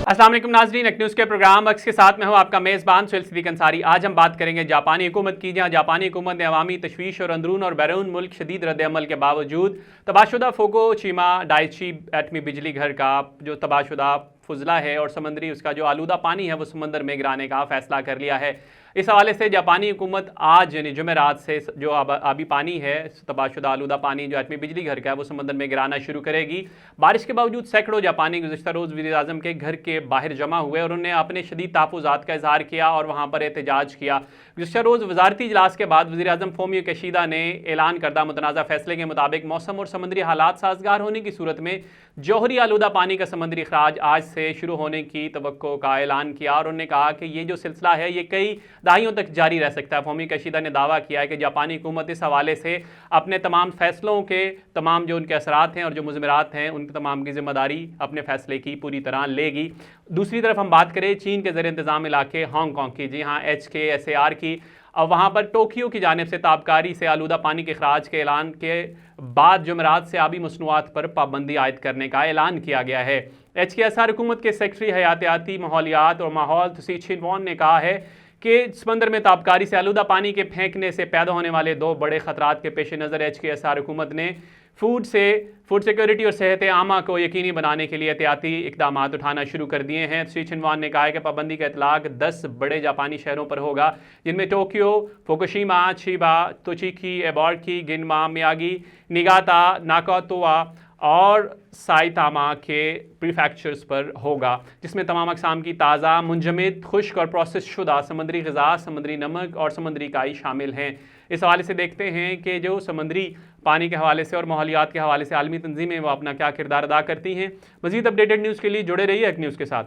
अस्सलाम वालेकुम नाज़रीन, एक न्यूज़ के प्रोग्राम अक्स के साथ में हूँ आपका मेज़बान सुहेल सिद्दीक़ अंसारी। आज हम बात करेंगे जापानी हुकूमत की, जहाँ जापानी हुकूमत ने अवामी तशवीश और अंदरून और बैरून मुल्क शदीद रद्द-ए-अमल के बावजूद तबाहशुदा फुकुशिमा डाइची एटमी बिजली घर का जो तबाहशुदा फुजला है और समंदरी उसका जो आलूदा पानी है वो समंदर में गिराने का फ़ैसला कर लिया है। इस हवाले से जापानी हुकूमत आज यानी जुमेरात से जो आबी पानी है, तबाहशुदा आलूदा पानी जो एटमी बिजली घर का है वो समंदर में गिराना शुरू करेगी। बारिश के बावजूद सैकड़ों जापानी गुज़िश्ता रोज़ वज़ीर-ए-आज़म के घर के बाहर जमा हुए और उन्होंने अपने शदीद तहफ़्फ़ुज़ात का इज़हार किया और वहाँ पर एहतजाज किया। गुज़िश्ता रोज़ वज़ारती इजलास के बाद वज़ीर-ए-आज़म फ़ोमियो किशिदा ने ऐलान करदा मुतनाज़ा फ़ैसले के मुताबिक मौसम और समंदरी हालात साज़गार होने की सूरत में जौहरी आलूदा पानी का समंदरी अखराज आज से शुरू होने की तवक्को का ऐलान किया और उन्होंने कहा कि ये जो सिलसिला है ये कई दहाइयों तक जारी रह सकता है। फ़ोमियो किशिदा ने दावा किया है कि जापानी हुकूमत इस हवाले से अपने तमाम फ़ैसलों के तमाम जो उनके असरात हैं और जो मुज़मरात हैं उनके तमाम की ज़िम्मेदारी अपने फ़ैसले की पूरी तरह लेगी। दूसरी तरफ हम बात करें चीन के ज़ेर इंतज़ाम इलाके हांगकॉन्ग की, जी हाँ HKSAR की, अब वहाँ पर टोक्यो की जानिब से ताबकारी से आलूदा पानी के अखराज के ऐलान के बाद जुमेरात से आबी मसनूआत पर पाबंदी आयद करने का ऐलान किया गया है। HKSAR हुकूमत के सेक्रेटरी हयातियाती माहौलियात और माहौल तुसी छिनवॉन ने कहा है कि समंदर में ताबकारी से आलूदा पानी के फेंकने से पैदा होने वाले दो बड़े ख़तरात के पेश नज़र HKSAR हुकूमत ने फूड सिक्योरिटी और सेहत आमा को यकीनी बनाने के लिए एहतियाती इक़दामात उठाना शुरू कर दिए हैं। श्री छिनवान ने कहा है कि पाबंदी का इतलाक़ 10 बड़े जापानी शहरों पर होगा, जिनमें Tokyo, Fukushima, Chiba, Tochigi, Ibaraki, Gunma, Miyagi, Niigata, नाकातोआ और साइतामा के प्रीफेक्चर्स पर होगा, जिसमें तमाम अक़साम की ताज़ा, मुंजमद, खुश्क और प्रोसेस शुदा समंदरी ग़िज़ा, समंदरी नमक और समंदरी काई शामिल हैं। इस हवाले से देखते हैं कि जो समंदरी पानी के हवाले से और माहौलियात के हवाले से आलमी तंजीमें वो अपना क्या किरदार अदा करती हैं। मज़ीद अपडेटेड न्यूज़ के लिए जुड़े रहिए एक न्यूज़ के साथ।